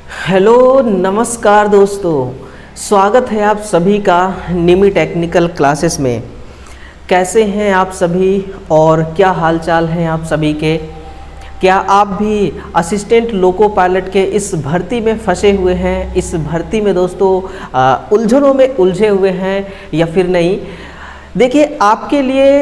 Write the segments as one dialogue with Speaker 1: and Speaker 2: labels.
Speaker 1: Hello नमस्कार दोस्तों, स्वागत है आप सभी का निमी टेक्निकल क्लासेस में। कैसे हैं आप सभी और क्या हालचाल हैं आप सभी के? क्या आप भी असिस्टेंट लोको पायलट के इस भर्ती में फंसे हुए हैं? इस भर्ती में दोस्तों उलझनों में उलझे हुए हैं या फिर नहीं? देखिए, आपके लिए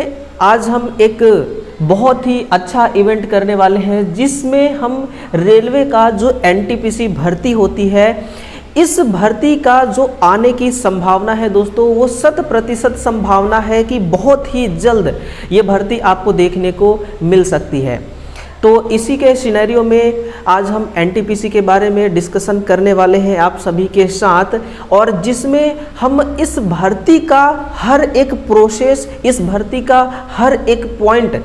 Speaker 1: आज हम एक बहुत ही अच्छा इवेंट करने वाले हैं जिसमें हम रेलवे का जो एनटीपीसी भर्ती होती है, इस भर्ती का जो आने की संभावना है दोस्तों, वो 100% संभावना है कि बहुत ही जल्द ये भर्ती आपको देखने को मिल सकती है। तो इसी के सिनेरियो में आज हम एनटीपीसी के बारे में डिस्कशन करने वाले हैं आप सभी के साथ, और जिसमें हम इस भर्ती का हर एक प्रोसेस, इस भर्ती का हर एक पॉइंट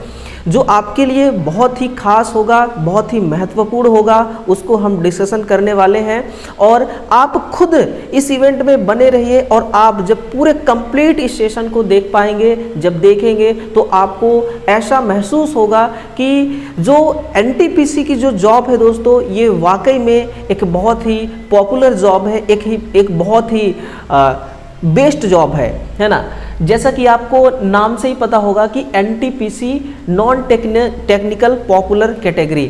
Speaker 1: जो आपके लिए बहुत ही खास होगा, बहुत ही महत्वपूर्ण होगा, उसको हम डिस्कशन करने वाले हैं। और आप खुद इस इवेंट में बने रहिए और आप जब पूरे कंप्लीट इस सेशन को देख पाएंगे, जब देखेंगे तो आपको ऐसा महसूस होगा कि जो एनटीपीसी की जो जॉब है दोस्तों, ये वाकई में एक बहुत ही पॉपुलर जॉब है, एक बहुत ही बेस्ट जॉब है ना। जैसा कि आपको नाम से ही पता होगा कि NTPC non technical popular category,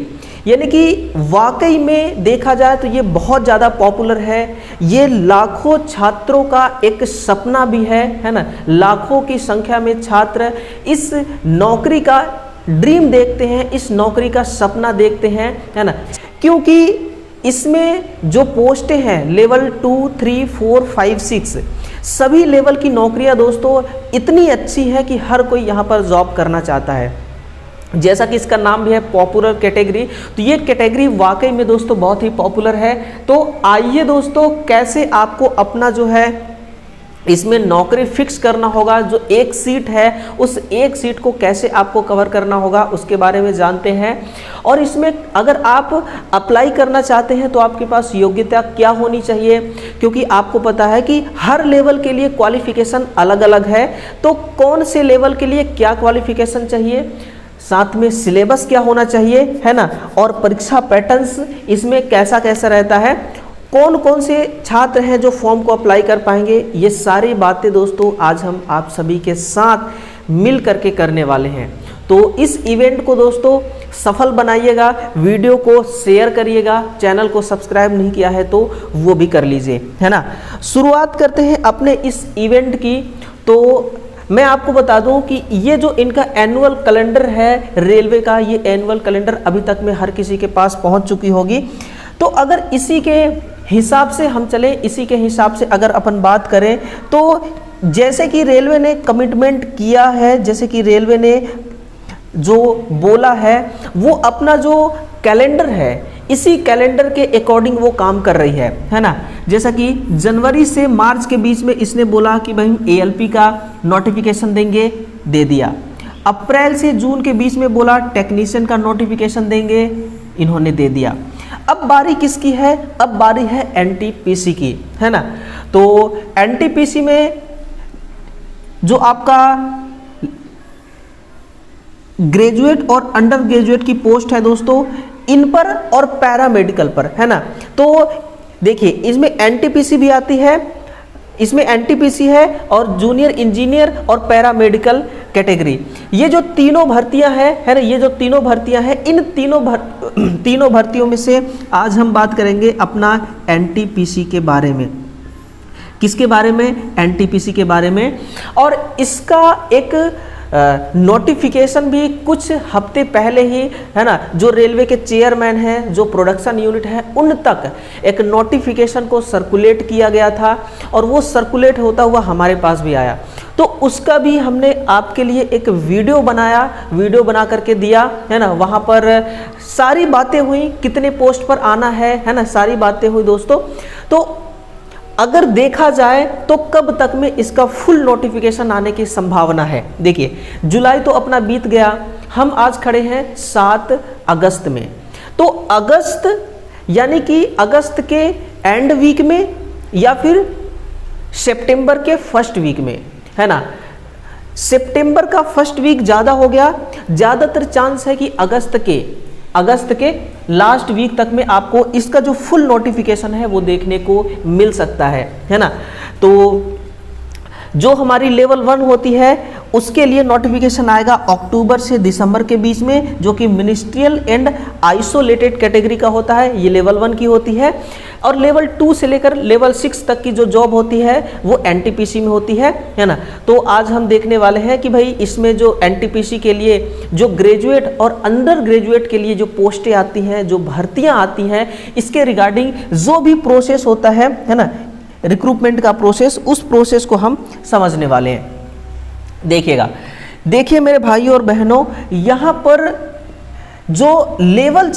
Speaker 1: यानी कि वाकई में देखा जाए तो ये बहुत ज़्यादा पॉपुलर है। ये लाखों छात्रों का एक सपना भी है ना। लाखों की संख्या में छात्र इस नौकरी का ड्रीम देखते हैं, इस नौकरी का सपना देखते हैं, है ना। क्योंकि इसमें जो पोस्टें हैं लेवल 2, 3, 4, 5, 6 सभी लेवल की नौकरियां दोस्तों इतनी अच्छी है कि हर कोई यहाँ पर जॉब करना चाहता है। जैसा कि इसका नाम भी है पॉपुलर कैटेगरी, तो ये कैटेगरी वाकई में दोस्तों बहुत ही पॉपुलर है। तो आइए दोस्तों, कैसे आपको अपना जो है इसमें नौकरी फिक्स करना होगा, जो एक सीट है उस एक सीट को कैसे आपको कवर करना होगा उसके बारे में जानते हैं। और इसमें अगर आप अप्लाई करना चाहते हैं तो आपके पास योग्यता क्या होनी चाहिए, क्योंकि आपको पता है कि हर लेवल के लिए क्वालिफिकेशन अलग अलग है। तो कौन से लेवल के लिए क्या क्वालिफिकेशन चाहिए, साथ में सिलेबस क्या होना चाहिए, है ना, और परीक्षा पैटर्न्स इसमें कैसा कैसा रहता है, कौन कौन से छात्र हैं जो फॉर्म को अप्लाई कर पाएंगे, ये सारी बातें दोस्तों आज हम आप सभी के साथ मिल करके करने वाले हैं। तो इस इवेंट को दोस्तों सफल बनाइएगा, वीडियो को शेयर करिएगा, चैनल को सब्सक्राइब नहीं किया है तो वो भी कर लीजिए, है ना। शुरुआत करते हैं अपने इस इवेंट की। तो मैं आपको बता दूं कि ये जो इनका एनुअल कैलेंडर है रेलवे का, ये एनुअल कैलेंडर अभी तक में हर किसी के पास पहुंच चुकी होगी। तो अगर इसी के हिसाब से हम चले, इसी के हिसाब से अगर अपन बात करें तो जैसे कि रेलवे ने कमिटमेंट किया है, जैसे कि रेलवे ने जो बोला है, वो अपना जो कैलेंडर है इसी कैलेंडर के अकॉर्डिंग वो काम कर रही है ना। जैसा कि जनवरी से मार्च के बीच में इसने बोला कि भाई हम एएलपी का नोटिफिकेशन देंगे, दे दिया। अप्रैल से जून के बीच में बोला टेक्नीशियन का नोटिफिकेशन देंगे, इन्होंने दे दिया। अब बारी किसकी है? अब बारी है एनटीपीसी की, है ना। तो एनटीपीसी में जो आपका ग्रेजुएट और अंडर ग्रेजुएट की पोस्ट है दोस्तों, इन पर और पैरामेडिकल पर, है ना। तो देखिए, इसमें एनटीपीसी भी आती है, इसमें एनटीपीसी है और जूनियर इंजीनियर और पैरामेडिकल कैटेगरी, ये जो तीनों भर्तियां हैं, है ना, ये जो तीनों भर्तियां हैं, इन तीनों भर्तियों में से आज हम बात करेंगे अपना एनटीपीसी के बारे में। किसके बारे में? एनटीपीसी के बारे में। और इसका एक नोटिफिकेशन भी कुछ हफ्ते पहले ही, है ना, जो रेलवे के चेयरमैन हैं, जो प्रोडक्शन यूनिट है, उन तक एक नोटिफिकेशन को सर्कुलेट किया गया था और वो सर्कुलेट होता हुआ हमारे पास भी आया। तो उसका भी हमने आपके लिए एक वीडियो बनाया, वीडियो बना करके दिया, है ना। वहाँ पर सारी बातें हुई, कितने पोस्ट पर आना है ना, सारी बातें हुई दोस्तों। तो अगर देखा जाए तो कब तक में इसका फुल नोटिफिकेशन आने की संभावना है? देखिए, जुलाई तो अपना बीत गया, हम आज खड़े हैं 7 अगस्त में। तो अगस्त यानी कि अगस्त के एंड वीक में या फिर सितंबर के फर्स्ट वीक में, है ना। सितंबर का फर्स्ट वीक ज़्यादा हो गया, ज़्यादातर चांस है कि अगस्त के लास्ट वीक तक में आपको इसका जो फुल नोटिफिकेशन है वो देखने को मिल सकता है ना। तो जो हमारी लेवल 1 होती है उसके लिए नोटिफिकेशन आएगा अक्टूबर से दिसंबर के बीच में, जो कि मिनिस्ट्रियल एंड आइसोलेटेड कैटेगरी का होता है, ये लेवल 1 की होती है। और लेवल 2 से लेकर लेवल 6 तक की जो जॉब होती है वो एनटीपीसी में होती है ना। तो आज हम देखने वाले हैं कि भाई इसमें जो एनटीपीसी के लिए जो ग्रेजुएट और अंडर ग्रेजुएट के लिए जो पोस्टें आती हैं, जो भर्तियां आती हैं, इसके रिगार्डिंग जो भी प्रोसेस होता है ना, रिक्रूटमेंट का प्रोसेस, उस प्रोसेस को हम समझने वाले हैं। देखिए मेरे भाइयों और बहनों, यहाँ पर जो लेवल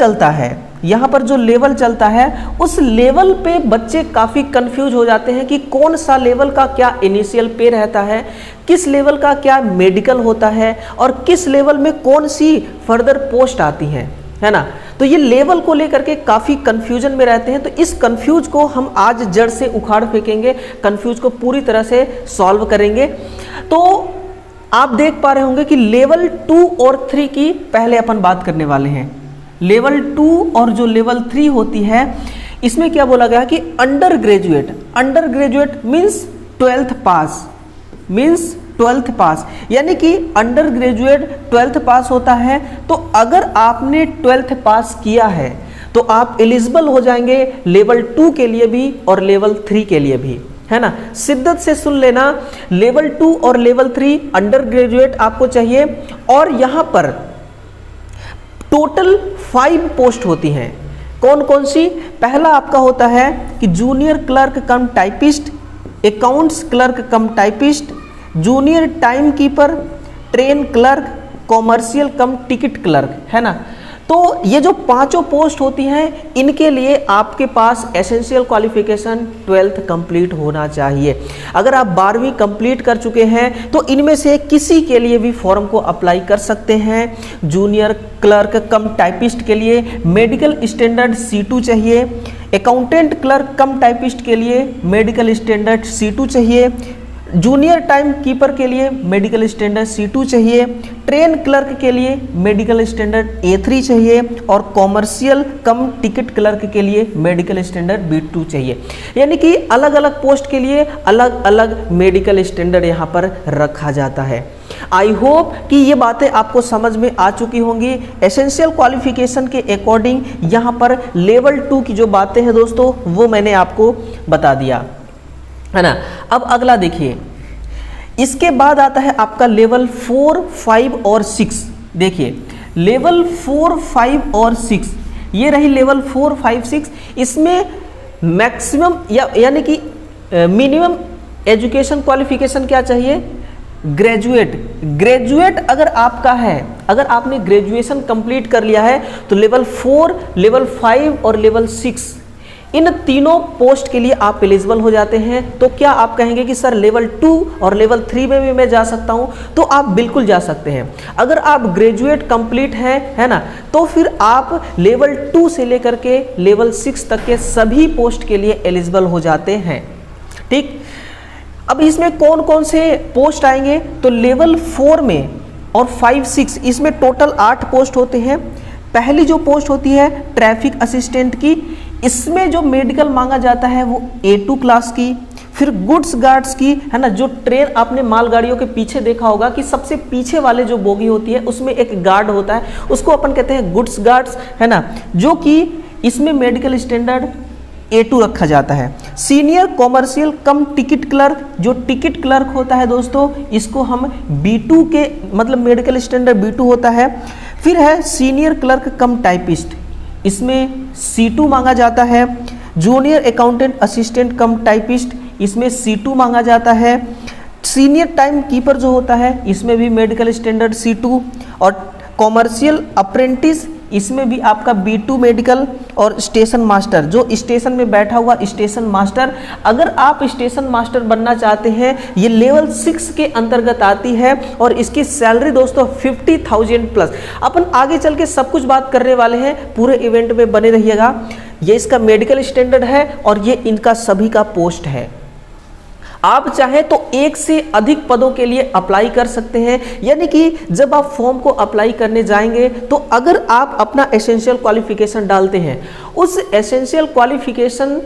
Speaker 1: चलता है, उस लेवल पे बच्चे काफ़ी कंफ्यूज हो जाते हैं कि कौन सा लेवल का क्या इनिशियल पे रहता है, किस लेवल का क्या मेडिकल होता है और किस लेवल में कौन सी फर्दर पोस्ट आती है ना। तो ये लेवल को लेकर के काफ़ी कंफ्यूजन में रहते हैं। तो इस कंफ्यूज को हम आज जड़ से उखाड़ फेंकेंगे, कंफ्यूज को पूरी तरह से सॉल्व करेंगे। तो आप देख पा रहे होंगे कि लेवल 2 और 3 की पहले अपन बात करने वाले हैं। लेवल 2 और जो लेवल 3 होती है, इसमें क्या बोला गया कि अंडर ग्रेजुएट मीन्स 12th पास, यानी कि अंडर ग्रेजुएट 12th पास होता है। तो अगर आपने 12th पास किया है तो आप एलिजिबल हो जाएंगे लेवल 2 के लिए भी और लेवल 3 के लिए भी, है ना। शिद्दत से सुन लेना, लेवल 2 और लेवल 3 अंडर ग्रेजुएट आपको चाहिए। और यहाँ पर टोटल 5 पोस्ट होती हैं। कौन कौन सी? पहला आपका होता है कि जूनियर क्लर्क कम टाइपिस्ट, अकाउंट्स क्लर्क कम typist, junior time keeper, train clerk, commercial कम टिकट क्लर्क, है ना। तो ये जो 5 पोस्ट होती हैं, इनके लिए आपके पास एसेंशियल क्वालिफिकेशन 12th कंप्लीट होना चाहिए। अगर आप 12वीं कंप्लीट कर चुके हैं तो इनमें से किसी के लिए भी फॉर्म को अप्लाई कर सकते हैं। जूनियर क्लर्क कम टाइपिस्ट के लिए मेडिकल स्टैंडर्ड C2 चाहिए, अकाउंटेंट क्लर्क कम टाइपिस्ट के लिए मेडिकल स्टैंडर्ड C2 चाहिए, जूनियर टाइम कीपर के लिए मेडिकल स्टैंडर्ड C2 चाहिए, ट्रेन क्लर्क के लिए मेडिकल स्टैंडर्ड A3 चाहिए और कॉमर्शियल कम टिकट क्लर्क के लिए मेडिकल स्टैंडर्ड B2 चाहिए। यानी कि अलग अलग पोस्ट के लिए अलग अलग मेडिकल स्टैंडर्ड यहाँ पर रखा जाता है। आई होप कि ये बातें आपको समझ में आ चुकी होंगी। एसेंशियल क्वालिफिकेशन के अकॉर्डिंग यहाँ पर लेवल 2 की जो बातें हैं दोस्तों, वो मैंने आपको बता दिया, है ना। अब अगला देखिए, इसके बाद आता है आपका लेवल 4, 5 और 6। देखिए लेवल 4, 5 और 6, ये रही लेवल 4, 5, 6। इसमें मैक्सिमम यानी कि मिनिमम एजुकेशन क्वालिफिकेशन क्या चाहिए? ग्रेजुएट अगर आपका है, अगर आपने ग्रेजुएशन कंप्लीट कर लिया है तो लेवल 4, लेवल 5 और लेवल 6 इन तीनों पोस्ट के लिए आप एलिजिबल हो जाते हैं। तो क्या आप कहेंगे कि सर लेवल 2 और लेवल 3 में भी मैं जा सकता हूं? तो आप बिल्कुल जा सकते हैं। अगर आप ग्रेजुएट कंप्लीट हैं, है ना, तो फिर आप लेवल 2 से लेकर के लेवल 6 तक के सभी पोस्ट के लिए एलिजिबल हो जाते हैं। ठीक, अब इसमें कौन कौन से पोस्ट आएंगे? तो लेवल 4 में और 5, 6 इसमें टोटल 8 पोस्ट होते हैं। पहली जो पोस्ट होती है ट्रैफिक असिस्टेंट की, इसमें जो मेडिकल मांगा जाता है वो A2 क्लास की। फिर गुड्स गार्ड्स की, है ना, जो ट्रेन आपने मालगाड़ियों के पीछे देखा होगा कि सबसे पीछे वाले जो बोगी होती है उसमें एक गार्ड होता है, उसको अपन कहते हैं गुड्स गार्ड्स, है ना, जो कि इसमें मेडिकल स्टैंडर्ड A2 रखा जाता है। सीनियर कॉमर्शियल कम टिकट क्लर्क, जो टिकट क्लर्क होता है दोस्तों, इसको हम B2 के मतलब मेडिकल स्टैंडर्ड B2 होता है। फिर है सीनियर क्लर्क कम टाइपिस्ट, इसमें C2 मांगा जाता है। जूनियर अकाउंटेंट असिस्टेंट कम टाइपिस्ट, इसमें C2 मांगा जाता है। सीनियर टाइम कीपर जो होता है इसमें भी मेडिकल स्टैंडर्ड C2। और कॉमर्शियल अप्रेंटिस, इसमें भी आपका B2 मेडिकल। और स्टेशन मास्टर, जो स्टेशन में बैठा हुआ स्टेशन मास्टर, अगर आप स्टेशन मास्टर बनना चाहते हैं, ये लेवल 6 के अंतर्गत आती है और इसकी सैलरी दोस्तों 50,000 प्लस। अपन आगे चल के सब कुछ बात करने वाले हैं, पूरे इवेंट में बने रहिएगा। ये इसका मेडिकल स्टैंडर्ड है और ये इनका सभी का पोस्ट है। आप चाहें तो एक से अधिक पदों के लिए अप्लाई कर सकते हैं। यानी कि जब आप फॉर्म को अप्लाई करने जाएंगे तो अगर आप अपना एसेंशियल क्वालिफिकेशन डालते हैं, उस एसेंशियल क्वालिफिकेशन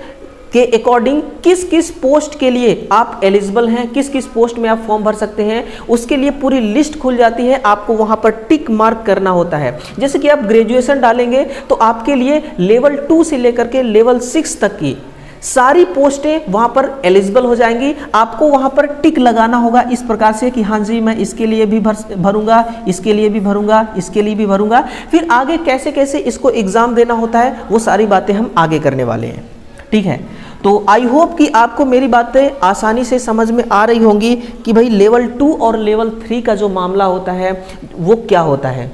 Speaker 1: के अकॉर्डिंग किस किस पोस्ट के लिए आप एलिजिबल हैं, किस किस पोस्ट में आप फॉर्म भर सकते हैं, उसके लिए पूरी लिस्ट खुल जाती है। आपको वहां पर टिक मार्क करना होता है। जैसे कि आप ग्रेजुएशन डालेंगे तो आपके लिए लेवल 2 से लेकर के लेवल 6 तक की सारी पोस्टें वहां पर एलिजिबल हो जाएंगी। आपको वहां पर टिक लगाना होगा इस प्रकार से कि हाँ जी मैं इसके लिए भी भरूंगा, इसके लिए भी भरूंगा, इसके लिए भी भरूंगा। फिर आगे कैसे कैसे इसको एग्जाम देना होता है वो सारी बातें हम आगे करने वाले हैं। ठीक है, तो आई होप कि आपको मेरी बातें आसानी से समझ में आ रही होंगी कि भाई लेवल 2 और लेवल 3 का जो मामला होता है वो क्या होता है।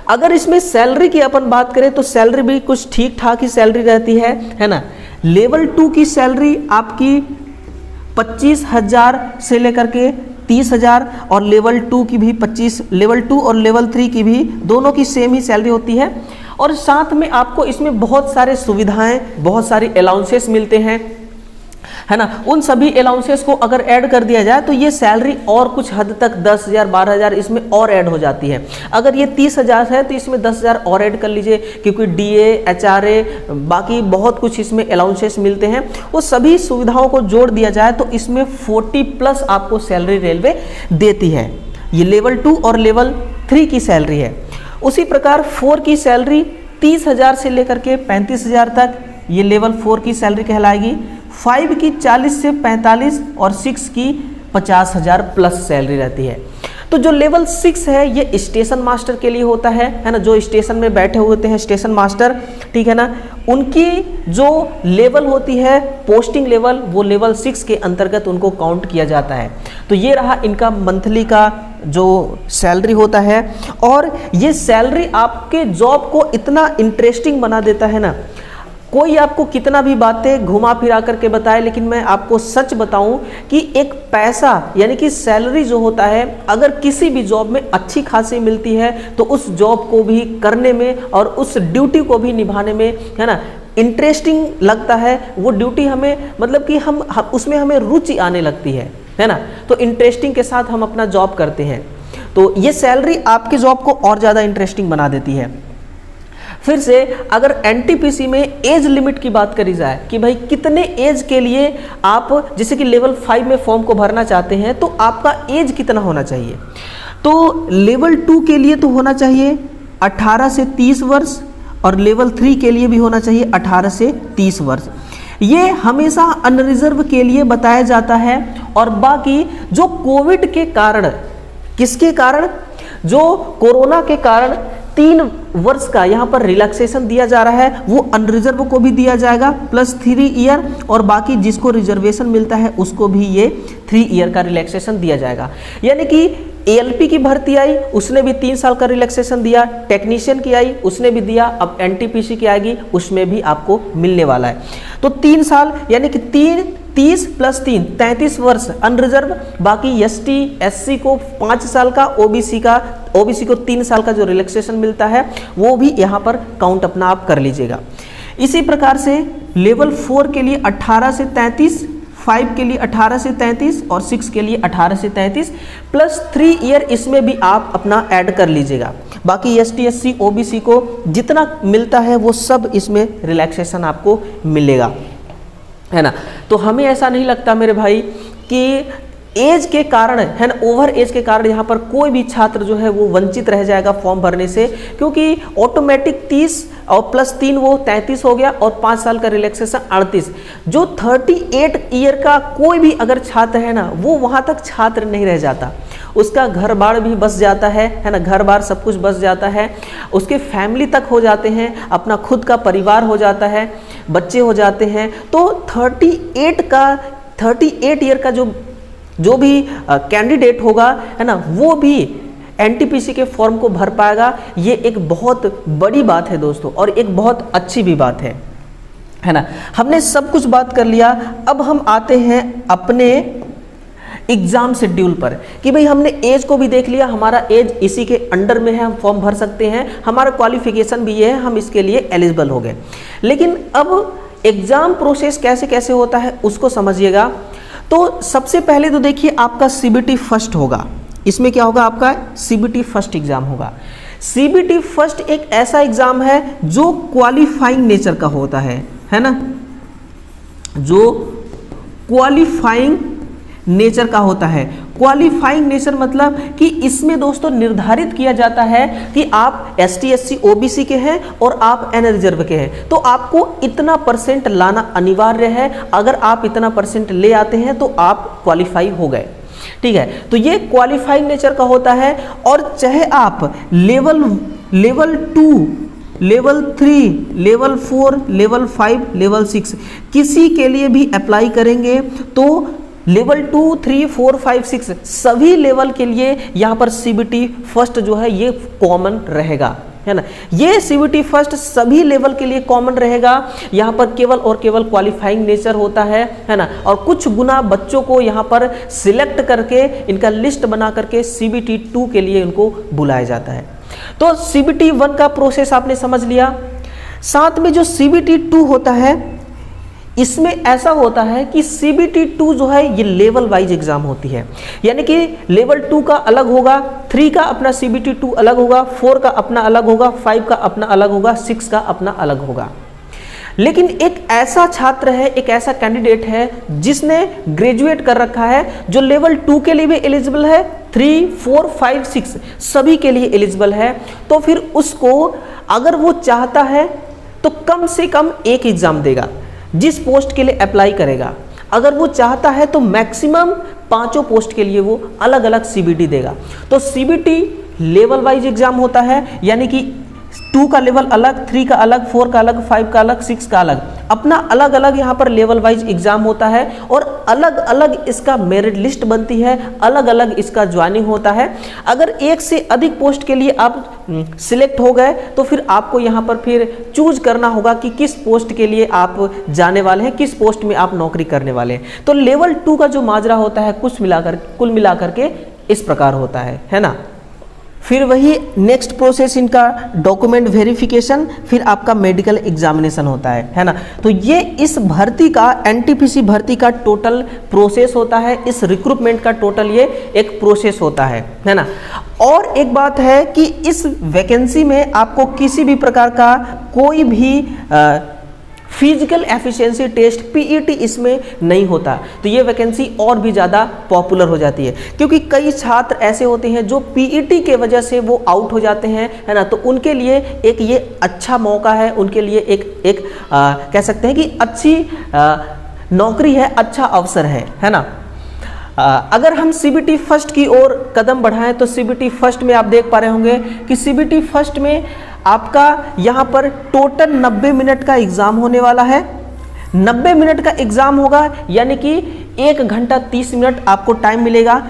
Speaker 1: अगर इसमें सैलरी की अपन बात करें तो सैलरी भी कुछ ठीक ठाक ही सैलरी रहती है ना। लेवल 2 की सैलरी आपकी 25,000 से लेकर के 30,000 और लेवल 2 की भी 25, लेवल 2 और लेवल 3 की भी दोनों की सेम ही सैलरी होती है। और साथ में आपको इसमें बहुत सारे सुविधाएं, बहुत सारी अलाउंसेस मिलते हैं, है ना। उन सभी अलाउंसेस को अगर ऐड कर दिया जाए तो ये सैलरी और कुछ हद तक 10,000 12,000 इसमें और ऐड हो जाती है। अगर ये 30,000 है तो इसमें 10,000 और ऐड कर लीजिए, क्योंकि DA HRA बाकी बहुत कुछ इसमें अलाउंसेस मिलते हैं। वो सभी सुविधाओं को जोड़ दिया जाए तो इसमें 40+ आपको सैलरी रेलवे देती है। ये लेवल 2 और लेवल 3 की सैलरी है। उसी प्रकार 4 की सैलरी 30,000 से लेकर के 35,000 तक ये लेवल 4 की सैलरी कहलाएगी। 5 की 40 से 45 और 6 की 50,000 प्लस सैलरी रहती है। तो जो लेवल 6 है ये स्टेशन मास्टर के लिए होता है ना, जो स्टेशन में बैठे हुए होते हैं स्टेशन मास्टर, ठीक है ना, उनकी जो लेवल होती है पोस्टिंग लेवल, वो लेवल 6 के अंतर्गत उनको काउंट किया जाता है। तो ये रहा इनका मंथली का जो सैलरी होता है। और ये सैलरी आपके जॉब को इतना इंटरेस्टिंग बना देता है ना, कोई आपको कितना भी बातें घुमा फिरा करके बताए, लेकिन मैं आपको सच बताऊं कि एक पैसा यानी कि सैलरी जो होता है अगर किसी भी जॉब में अच्छी खासी मिलती है तो उस जॉब को भी करने में और उस ड्यूटी को भी निभाने में, है ना, इंटरेस्टिंग लगता है। वो ड्यूटी हमें मतलब कि हम उसमें हमें रुचि आने लगती है ना, तो इंटरेस्टिंग के साथ हम अपना जॉब करते हैं। तो ये सैलरी आपके जॉब को और ज़्यादा इंटरेस्टिंग बना देती है। फिर से अगर NTPC में एज लिमिट की बात करी जाए कि भाई कितने एज के लिए आप, जैसे कि लेवल 5 में फॉर्म को भरना चाहते हैं तो आपका एज कितना होना चाहिए, तो लेवल 2 के लिए तो होना चाहिए 18 से 30 वर्ष और लेवल 3 के लिए भी होना चाहिए 18 से 30 वर्ष। ये हमेशा अनरिजर्व के लिए बताया जाता है। और बाकी जो कोविड के कारण, किसके कारण, जो कोरोना के कारण 3 वर्ष का यहाँ पर रिलैक्सेशन दिया जा रहा है, वो अनरिजर्व को भी दिया जाएगा प्लस 3 ईयर, और बाकी जिसको रिजर्वेशन मिलता है उसको भी ये 3 ईयर का रिलैक्सेशन दिया जाएगा। यानी कि ALP की भर्ती आई, उसने भी 3 साल का रिलैक्सेशन दिया, टेक्नीशियन की आई उसने भी दिया, अब NTPC की आएगी उसमें भी आपको मिलने वाला है। तो 3 साल यानी कि 30 + 3 33 वर्ष अनरिजर्व, बाकी ST SC को 5 साल का, OBC को 3 साल का जो रिलैक्सेशन मिलता है वो भी यहाँ पर काउंट अपना आप कर लीजिएगा। इसी प्रकार से लेवल 4 के लिए 18 से 33, 5 के लिए 18 से 33 और 6 के लिए 18 से 33 प्लस 3 ईयर इसमें भी आप अपना ऐड कर लीजिएगा। बाकी ST SC OBC को जितना मिलता है वो सब इसमें रिलैक्सेशन आपको मिलेगा, है ना। तो हमें ऐसा नहीं लगता मेरे भाई कि एज के कारण, है ना, ओवर एज के कारण यहाँ पर कोई भी छात्र जो है वो वंचित रह जाएगा फॉर्म भरने से, क्योंकि ऑटोमेटिक 30 और प्लस 3 वो 33 हो गया और 5 साल का रिलैक्सेशन 38। जो 38 ईयर का कोई भी अगर छात्र है ना, वो वहाँ तक छात्र नहीं रह जाता, उसका घर बार भी बस जाता है ना, घर बार सब कुछ बस जाता है, उसके फैमिली तक हो जाते हैं, अपना खुद का परिवार हो जाता है, बच्चे हो जाते हैं। तो 38 ईयर का जो भी कैंडिडेट होगा, है ना, वो भी NTPC के फॉर्म को भर पाएगा। ये एक बहुत बड़ी बात है दोस्तों, और एक बहुत अच्छी भी बात है ना। हमने सब कुछ बात कर लिया, अब हम आते हैं अपने एग्जाम शेड्यूल पर कि भाई हमने एज को भी देख लिया, हमारा एज इसी के अंडर में है, हम फॉर्म भर सकते हैं, हमारा क्वालिफिकेशन भी ये है, हम इसके लिए एलिजिबल हो गए। लेकिन अब एग्जाम प्रोसेस कैसे कैसे होता है उसको समझिएगा। तो सबसे पहले तो देखिए आपका सीबीटी फर्स्ट होगा, इसमें क्या होगा, आपका सीबीटी फर्स्ट एग्जाम होगा। सीबीटी फर्स्ट एक ऐसा एग्जाम है जो क्वालिफाइंग नेचर का होता है ना, जो क्वालिफाइंग नेचर का होता है। क्वालिफाइंग नेचर मतलब कि इसमें दोस्तों निर्धारित किया जाता है कि आप ST SC OBC के हैं और आप N रिजर्व के हैं, तो आपको इतना परसेंट लाना अनिवार्य है। अगर आप इतना परसेंट ले आते हैं तो आप क्वालिफाई हो गए, ठीक है। तो ये क्वालिफाइंग नेचर का होता है। और चाहे आप level 2, level 3, level 4, level 5, level 6 किसी के लिए भी अप्लाई करेंगे तो लेवल 2, 3, 4, 5, 6 सभी लेवल के लिए यहाँ पर सीबीटी फर्स्ट जो है ये कॉमन रहेगा, है ना। ये सीबीटी फर्स्ट सभी लेवल के लिए कॉमन रहेगा। यहाँ पर केवल और केवल क्वालिफाइंग नेचर होता है ना। और कुछ गुना बच्चों को यहाँ पर सिलेक्ट करके इनका लिस्ट बना करके सीबीटी 2 के लिए इनको बुलाया जाता है। तो सीबीटी 1 का प्रोसेस आपने समझ लिया। साथ में जो सीबीटी 2 होता है इसमें ऐसा होता है कि सीबीटी 2 जो है ये लेवल वाइज एग्जाम होती है, यानी कि लेवल 2 का अलग होगा, 3 का अपना सीबीटी 2 अलग होगा, 4 का अपना अलग होगा, 5 का अपना अलग होगा, 6 का अपना अलग होगा। लेकिन एक ऐसा छात्र है, एक ऐसा कैंडिडेट है जिसने ग्रेजुएट कर रखा है, जो लेवल 2 के लिए भी एलिजिबल है, 3, 4, 5, 6 सभी के लिए एलिजिबल है, तो फिर उसको अगर वो चाहता है तो कम से कम एक एग्जाम देगा जिस पोस्ट के लिए अप्लाई करेगा। अगर वो चाहता है तो मैक्सिमम 5 पोस्ट के लिए वो अलग अलग सीबीटी देगा। तो सीबीटी लेवल वाइज एग्जाम होता है, यानी कि 2 का लेवल अलग, 3 का अलग, 4 का अलग, 5 का अलग, 6 का अलग, अपना अलग अलग यहाँ पर लेवल वाइज एग्जाम होता है। और अलग अलग इसका मेरिट लिस्ट बनती है, अलग अलग इसका ज्वाइनिंग होता है। अगर एक से अधिक पोस्ट के लिए आप सिलेक्ट हो गए तो फिर आपको यहाँ पर फिर चूज करना होगा कि किस पोस्ट के लिए आप जाने वाले हैं, किस पोस्ट में आप नौकरी करने वाले हैं। तो लेवल 2 का जो माजरा होता है कुल मिलाकर के इस प्रकार होता है ना। फिर वही नेक्स्ट प्रोसेस इनका डॉक्यूमेंट वेरिफिकेशन, फिर आपका मेडिकल एग्जामिनेशन होता है ना। तो ये इस भर्ती का, एनटीपीसी भर्ती का टोटल प्रोसेस होता है, इस रिक्रूटमेंट का टोटल ये एक प्रोसेस होता है ना। और एक बात है कि इस वैकेंसी में आपको किसी भी प्रकार का कोई भी फिजिकल एफिशिएंसी टेस्ट पीईटी इसमें नहीं होता। तो ये वैकेंसी और भी ज़्यादा पॉपुलर हो जाती है, क्योंकि कई छात्र ऐसे होते हैं जो पीईटी के वजह से वो आउट हो जाते हैं, है ना। तो उनके लिए एक ये अच्छा मौका है, उनके लिए एक कह सकते हैं कि अच्छी नौकरी है, अच्छा अवसर है ना। अगर हम सीबीटी फर्स्ट की ओर कदम बढ़ाएं तो सीबीटी फर्स्ट में आप देख पा रहे होंगे कि सीबीटी फर्स्ट में आपका यहाँ पर टोटल 90 मिनट का एग्जाम होने वाला है। 90 मिनट का एग्जाम होगा, यानी कि 1 घंटा 30 मिनट आपको टाइम मिलेगा,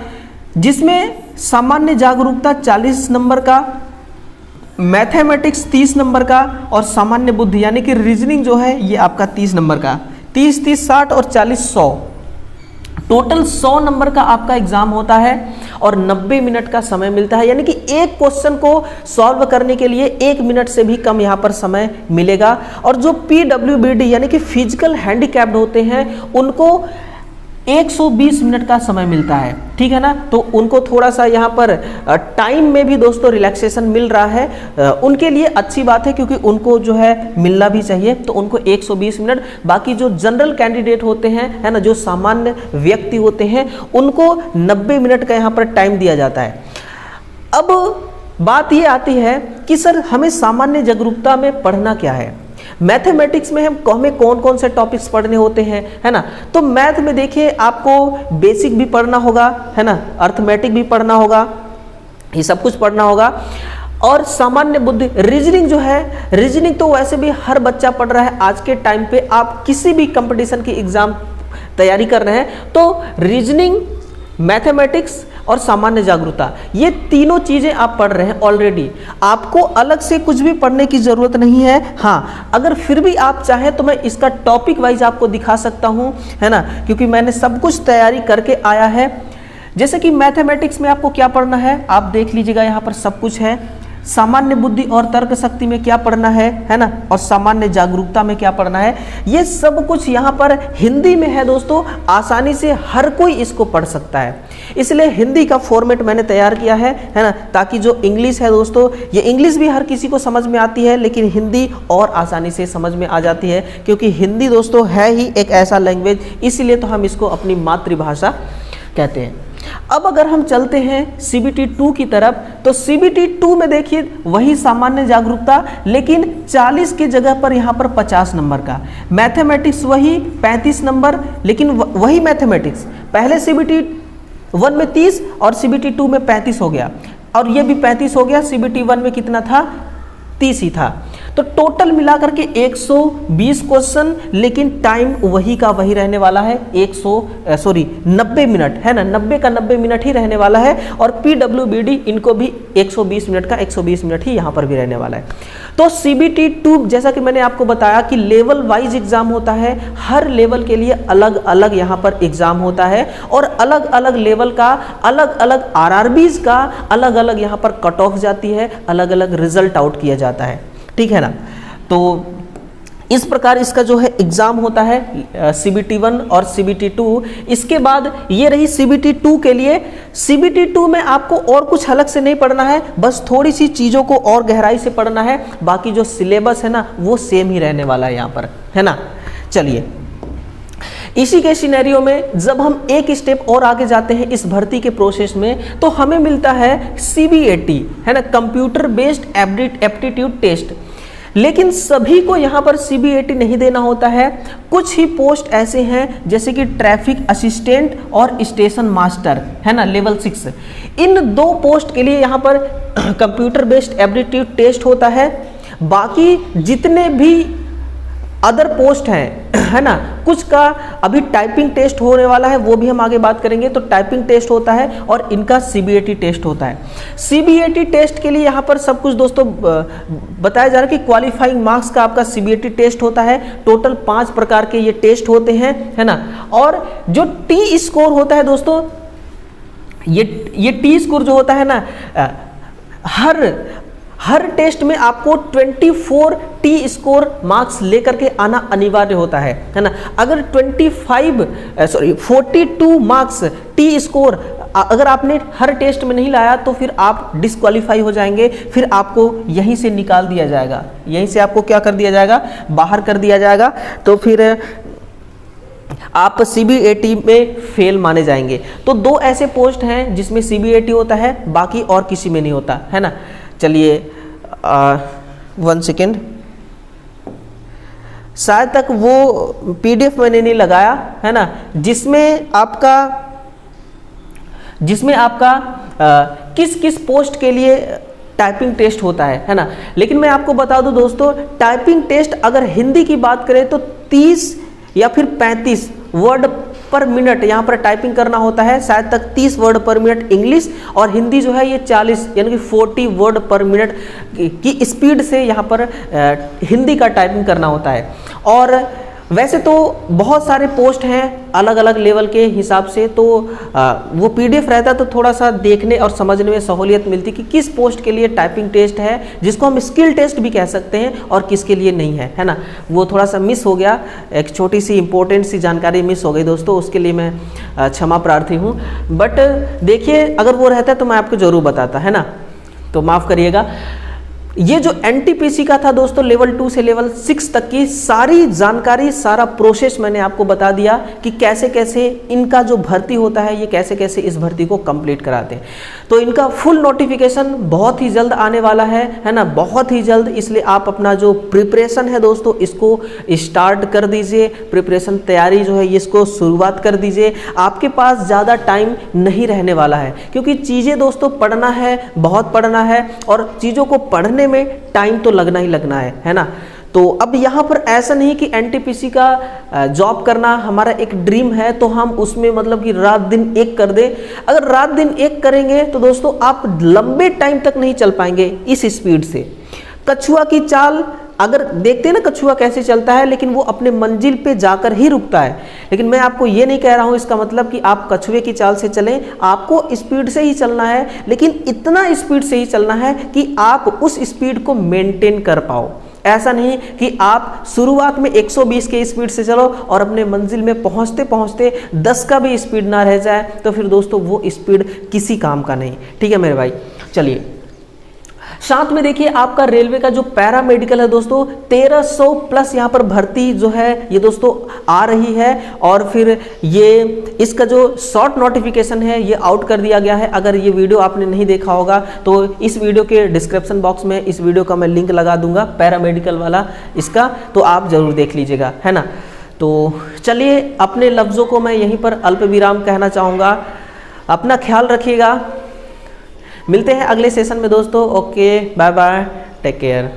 Speaker 1: जिसमें सामान्य जागरूकता 40 नंबर का, मैथमेटिक्स 30 नंबर का और सामान्य बुद्धि यानी कि रीजनिंग जो है ये आपका 30 नंबर का। 30, 30, 60 और 40, 100, टोटल 100 नंबर का आपका एग्जाम होता है और 90 मिनट का समय मिलता है, यानी कि एक क्वेश्चन को सॉल्व करने के लिए 1 मिनट से भी कम यहाँ पर समय मिलेगा। और जो PWBD यानी कि फिजिकल हैंडीकैप्ड होते हैं उनको 120 मिनट का समय मिलता है, ठीक है ना। तो उनको थोड़ा सा यहाँ पर टाइम में भी दोस्तों रिलैक्सेशन मिल रहा है, उनके लिए अच्छी बात है, क्योंकि उनको जो है मिलना भी चाहिए। तो उनको 120 मिनट, बाकी जो जनरल कैंडिडेट होते हैं, है ना, जो सामान्य व्यक्ति होते हैं, उनको 90 मिनट का यहाँ पर टाइम दिया जाता है। अब बात ये आती है कि सर हमें सामान्य जागरूकता में पढ़ना क्या है, मैथमेटिक्स में हमें कौन कौन से टॉपिक्स पढ़ने होते हैं, है ना। तो मैथ में देखिए आपको बेसिक भी पढ़ना होगा, है ना, अर्थमेटिक भी पढ़ना होगा, ये सब कुछ पढ़ना होगा। और सामान्य बुद्धि, रीजनिंग जो है, रीजनिंग तो वैसे भी हर बच्चा पढ़ रहा है आज के टाइम पे। आप किसी भी कंपटीशन की एग्जाम तैयारी कर रहे हैं तो रीजनिंग, मैथमेटिक्स और सामान्य जागरूकता, ये तीनों चीज़ें आप पढ़ रहे हैं ऑलरेडी, आपको अलग से कुछ भी पढ़ने की ज़रूरत नहीं है। हाँ, अगर फिर भी आप चाहें तो मैं इसका टॉपिक वाइज आपको दिखा सकता हूँ, है ना, क्योंकि मैंने सब कुछ तैयारी करके आया है। जैसे कि मैथमेटिक्स में आपको क्या पढ़ना है आप देख लीजिएगा, यहाँ पर सब कुछ है। सामान्य बुद्धि और तर्क शक्ति में क्या पढ़ना है ना, और सामान्य जागरूकता में क्या पढ़ना है, ये सब कुछ यहाँ पर हिंदी में है दोस्तों। आसानी से हर कोई इसको पढ़ सकता है, इसलिए हिंदी का फॉर्मेट मैंने तैयार किया है ना, ताकि जो इंग्लिश है दोस्तों, ये इंग्लिश भी हर किसी को समझ में आती है, लेकिन हिंदी और आसानी से समझ में आ जाती है, क्योंकि हिंदी दोस्तों है ही एक ऐसा लैंग्वेज, इसलिए तो हम इसको अपनी मातृभाषा कहते हैं। अब अगर हम चलते हैं CBT 2 की तरफ, तो CBT 2 में देखिए वही सामान्य जागरूकता, लेकिन 40 की जगह पर यहाँ पर 50 नंबर का, मैथमेटिक्स वही 35 नंबर, लेकिन वही मैथमेटिक्स पहले CBT 1 में 30 और CBT 2 में 35 हो गया, और ये भी 35 हो गया। CBT 1 में कितना था, 30 ही था। तो टोटल मिलाकर के 120 क्वेश्चन, लेकिन टाइम वही का वही रहने वाला है, 90 मिनट है ना, 90 का 90 मिनट ही रहने वाला है। और PWBD इनको भी 120 मिनट का 120 मिनट ही यहाँ पर भी रहने वाला है। तो CBT 2 जैसा कि मैंने आपको बताया कि लेवल वाइज एग्जाम होता है, हर लेवल के लिए अलग अलग यहाँ पर एग्जाम होता है, और अलग अलग लेवल का अलग अलग RRBs का अलग अलग यहाँ पर कट ऑफ जाती है, अलग अलग रिजल्ट आउट किया जाता है, ठीक है ना। तो इस प्रकार इसका जो है एग्जाम होता है CBT 1 और CBT 2। इसके बाद ये रही CBT 2 के लिए। CBT 2 में आपको और कुछ अलग से नहीं पढ़ना है, बस थोड़ी सी चीज़ों को और गहराई से पढ़ना है, बाकी जो सिलेबस है ना वो सेम ही रहने वाला है यहाँ पर, है ना। चलिए, इसी के सिनेरियो में जब हम एक स्टेप और आगे जाते हैं इस भर्ती के प्रोसेस में, तो हमें मिलता है CBAT, है ना, कंप्यूटर बेस्ड एप्टीट्यूड टेस्ट। लेकिन सभी को यहाँ पर CBAT नहीं देना होता है, कुछ ही पोस्ट ऐसे हैं जैसे कि ट्रैफिक असिस्टेंट और स्टेशन मास्टर, है ना, लेवल 6। इन 2 पोस्ट के लिए यहाँ पर कंप्यूटर बेस्ड एप्टीट्यूड टेस्ट होता है। बाकी जितने भी अदर पोस्ट हैं, है ना, कुछ का अभी टाइपिंग टेस्ट होने वाला है, वो भी हम आगे बात करेंगे। तो टाइपिंग टेस्ट होता है और इनका CBAT टेस्ट होता है। CBAT टेस्ट के लिए यहाँ पर सब कुछ दोस्तों बताया जा रहा है कि क्वालिफाइंग मार्क्स का आपका CBAT टेस्ट होता है। टोटल 5 प्रकार के ये टेस्ट होते हैं, है ना। और जो T स्कोर होता है दोस्तों, ये T स्कोर जो होता है ना, हर टेस्ट में आपको 24 T स्कोर मार्क्स लेकर के आना अनिवार्य होता है ना। अगर 42 मार्क्स T स्कोर अगर आपने हर टेस्ट में नहीं लाया तो फिर आप डिस्क्वालीफाई हो जाएंगे, फिर आपको यहीं से निकाल दिया जाएगा, यहीं से आपको क्या कर दिया जाएगा, बाहर कर दिया जाएगा। तो फिर आप CBAT में फेल माने जाएंगे। तो 2 ऐसे पोस्ट हैं जिसमें CBAT होता है, बाकी और किसी में नहीं होता, है ना। चलिए 1 सेकेंड, शायद तक वो PDF मैंने नहीं लगाया, है ना, जिसमें आपका किस किस पोस्ट के लिए टाइपिंग टेस्ट होता है ना। लेकिन मैं आपको बता दूं दोस्तों, टाइपिंग टेस्ट अगर हिंदी की बात करें तो 30 या फिर 35 वर्ड पर मिनट यहाँ पर टाइपिंग करना होता है, शायद तक 30 वर्ड पर मिनट इंग्लिश, और हिंदी जो है ये 40 यानी कि 40 वर्ड पर मिनट की स्पीड से यहाँ पर हिंदी का टाइपिंग करना होता है। और वैसे तो बहुत सारे पोस्ट हैं अलग अलग लेवल के हिसाब से, तो वो PDF रहता तो थोड़ा सा देखने और समझने में सहूलियत मिलती कि किस पोस्ट के लिए टाइपिंग टेस्ट है, जिसको हम स्किल टेस्ट भी कह सकते हैं, और किसके लिए नहीं है, है ना। वो थोड़ा सा मिस हो गया, एक छोटी सी इंपॉर्टेंट सी जानकारी मिस हो गई दोस्तों, उसके लिए मैं क्षमा प्रार्थी हूँ। बट देखिए, अगर वो रहता तो मैं आपको ज़रूर बताता, है ना, तो माफ़ करिएगा। ये जो NTPC का था दोस्तों, लेवल 2 से लेवल 6 तक की सारी जानकारी, सारा प्रोसेस मैंने आपको बता दिया कि कैसे कैसे इनका जो भर्ती होता है, ये कैसे कैसे इस भर्ती को कंप्लीट कराते हैं। तो इनका फुल नोटिफिकेशन बहुत ही जल्द आने वाला है ना, बहुत ही जल्द। इसलिए आप अपना जो प्रिपरेशन है दोस्तों, इसको स्टार्ट कर दीजिए, प्रिपरेशन तैयारी जो है इसको शुरुआत कर दीजिए। आपके पास ज़्यादा टाइम नहीं रहने वाला है, क्योंकि चीज़ें दोस्तों पढ़ना है, बहुत पढ़ना है, और चीज़ों को पढ़ने में टाइम तो लगना ही लगना है ना। तो अब यहाँ पर ऐसा नहीं कि NTPC का जॉब करना हमारा एक ड्रीम है तो हम उसमें मतलब कि रात दिन एक कर दें। अगर रात दिन एक करेंगे तो दोस्तों आप लंबे टाइम तक नहीं चल पाएंगे इस स्पीड से। कछुआ की चाल अगर देखते हैं ना कछुआ कैसे चलता है, लेकिन वो अपने मंजिल पे जाकर ही रुकता है। लेकिन मैं आपको ये नहीं कह रहा हूँ इसका मतलब कि आप कछुए की चाल से चलें, आपको स्पीड से ही चलना है, लेकिन इतना स्पीड से ही चलना है कि आप उस स्पीड को मेंटेन कर पाओ। ऐसा नहीं कि आप शुरुआत में 120 के स्पीड से चलो और अपने मंजिल में पहुंचते पहुंचते 10 का भी स्पीड ना रह जाए, तो फिर दोस्तों वो स्पीड किसी काम का नहीं। ठीक है मेरे भाई, चलिए साथ में देखिए आपका रेलवे का जो पैरामेडिकल है दोस्तों, 1300 प्लस यहाँ पर भर्ती जो है ये दोस्तों आ रही है। और फिर ये इसका जो शॉर्ट नोटिफिकेशन है ये आउट कर दिया गया है। अगर ये वीडियो आपने नहीं देखा होगा तो इस वीडियो के डिस्क्रिप्शन बॉक्स में इस वीडियो का मैं लिंक लगा दूंगा, पैरामेडिकल वाला इसका, तो आप जरूर देख लीजिएगा, है ना। तो चलिए अपने लफ्ज़ों को मैं यहीं पर अल्प विराम कहना चाहूँगा। अपना ख्याल रखिएगा, मिलते हैं अगले सेशन में दोस्तों। Okay, bye bye, take care.